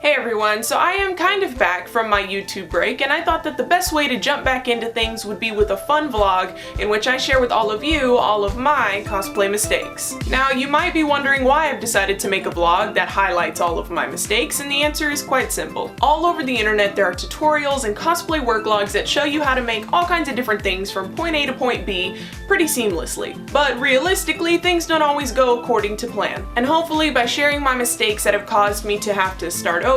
Hey everyone, so I am kind of back from my YouTube break, and I thought that the best way to jump back into things would be with a fun vlog in which I share with all of you all of my cosplay mistakes. Now, you might be wondering why I've decided to make a vlog that highlights all of my mistakes, and the answer is quite simple. All over the internet there are tutorials and cosplay worklogs that show you how to make all kinds of different things from point A to point B pretty seamlessly. But realistically, things don't always go according to plan. And hopefully by sharing my mistakes that have caused me to have to start over,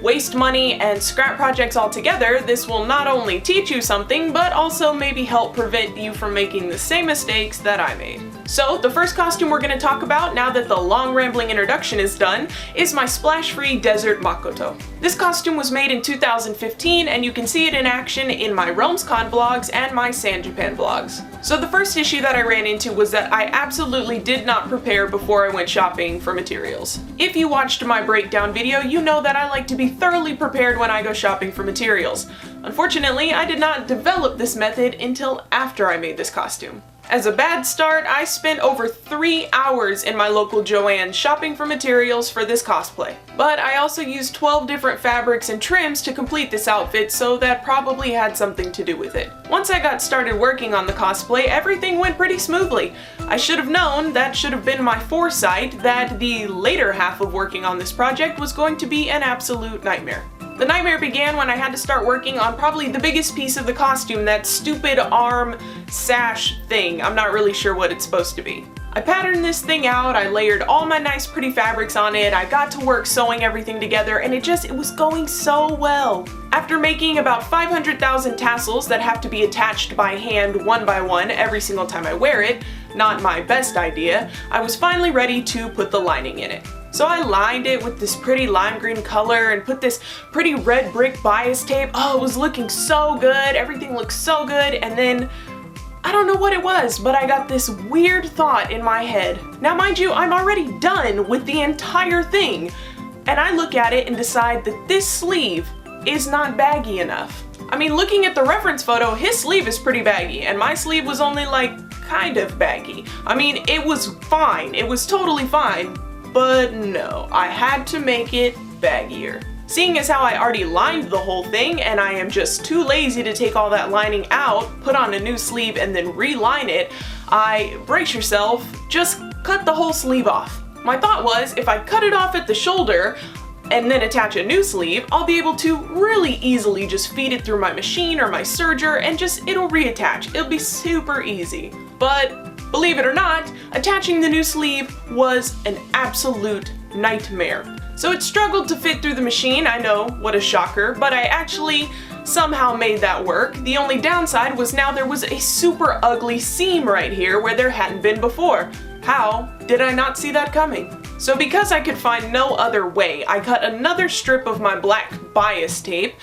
waste money, and scrap projects altogether, this will not only teach you something, but also maybe help prevent you from making the same mistakes that I made. So the first costume we're going to talk about, now that the long rambling introduction is done, is my splash-free desert Makoto. This costume was made in 2015, and you can see it in action in my RealmsCon vlogs and my San Japan vlogs. So the first issue that I ran into was that I absolutely did not prepare before I went shopping for materials. If you watched my breakdown video, you know that I like to be thoroughly prepared when I go shopping for materials. Unfortunately, I did not develop this method until after I made this costume. As a bad start, I spent over 3 hours in my local Joann's shopping for materials for this cosplay. But I also used 12 different fabrics and trims to complete this outfit, so that probably had something to do with it. Once I got started working on the cosplay, everything went pretty smoothly. I should have known, that should have been my foresight, that the later half of working on this project was going to be an absolute nightmare. The nightmare began when I had to start working on probably the biggest piece of the costume, that stupid arm sash thing. I'm not really sure what it's supposed to be. I patterned this thing out, I layered all my nice pretty fabrics on it, I got to work sewing everything together, and it was going so well. After making about 500,000 tassels that have to be attached by hand one by one every single time I wear it, not my best idea, I was finally ready to put the lining in it. So I lined it with this pretty lime green color and put this pretty red brick bias tape. Oh, it was looking so good, everything looked so good, and then I don't know what it was, but I got this weird thought in my head. Now mind you, I'm already done with the entire thing, and I look at it and decide that this sleeve is not baggy enough. I mean, looking at the reference photo, his sleeve is pretty baggy, and my sleeve was only like kind of baggy. I mean, it was fine, it was totally fine, but no, I had to make it baggier. Seeing as how I already lined the whole thing and I am just too lazy to take all that lining out, put on a new sleeve, and then reline it, brace yourself, just cut the whole sleeve off. My thought was, if I cut it off at the shoulder and then attach a new sleeve, I'll be able to really easily just feed it through my machine or my serger and it'll reattach. It'll be super easy. But believe it or not, attaching the new sleeve was an absolute nightmare. So it struggled to fit through the machine, I know, what a shocker, but I actually somehow made that work. The only downside was now there was a super ugly seam right here where there hadn't been before. How did I not see that coming? So because I could find no other way, I cut another strip of my black bias tape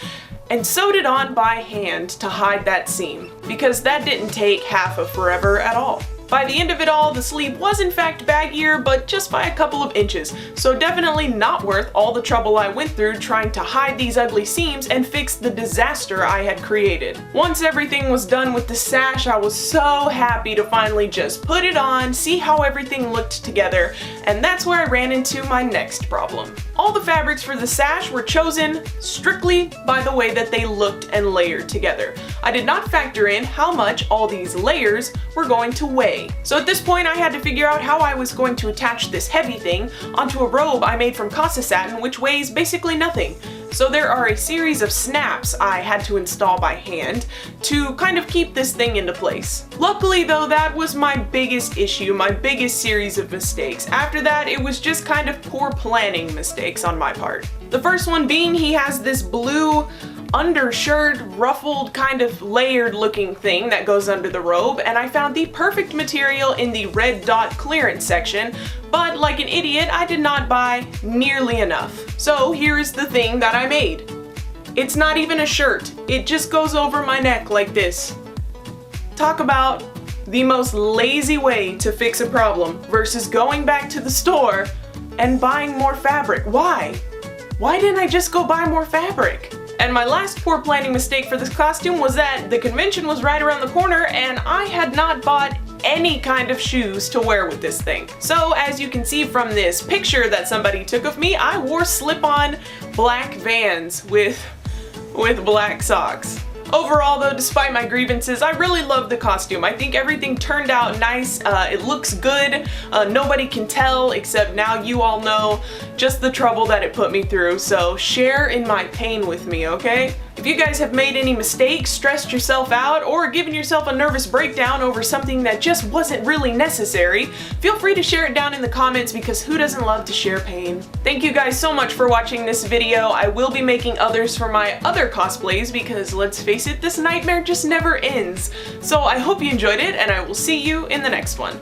and sewed it on by hand to hide that seam, because that didn't take half of forever at all. By the end of it all, the sleeve was in fact baggier, but just by a couple of inches, so definitely not worth all the trouble I went through trying to hide these ugly seams and fix the disaster I had created. Once everything was done with the sash, I was so happy to finally just put it on, see how everything looked together, and that's where I ran into my next problem. All the fabrics for the sash were chosen strictly by the way that they looked and layered together. I did not factor in how much all these layers were going to weigh. So at this point I had to figure out how I was going to attach this heavy thing onto a robe I made from Casa satin, which weighs basically nothing. So there are a series of snaps I had to install by hand to kind of keep this thing into place. Luckily though, that was my biggest issue, my biggest series of mistakes. After that, it was just kind of poor planning mistakes on my part. The first one being, he has this blue undershirt, ruffled, kind of layered looking thing that goes under the robe, and I found the perfect material in the red dot clearance section, but like an idiot, I did not buy nearly enough. So here's the thing that I made. It's not even a shirt, it just goes over my neck like this. Talk about the most lazy way to fix a problem versus going back to the store and buying more fabric. Why? Why didn't I just go buy more fabric? And my last poor planning mistake for this costume was that the convention was right around the corner and I had not bought any kind of shoes to wear with this thing. So as you can see from this picture that somebody took of me, I wore slip-on black Vans with black socks. Overall though, despite my grievances, I really love the costume. I think everything turned out nice, it looks good, nobody can tell except now you all know just the trouble that it put me through, so share in my pain with me, okay? If you guys have made any mistakes, stressed yourself out, or given yourself a nervous breakdown over something that just wasn't really necessary, feel free to share it down in the comments because who doesn't love to share pain? Thank you guys so much for watching this video. I will be making others for my other cosplays because let's face it, this nightmare just never ends. So I hope you enjoyed it and I will see you in the next one.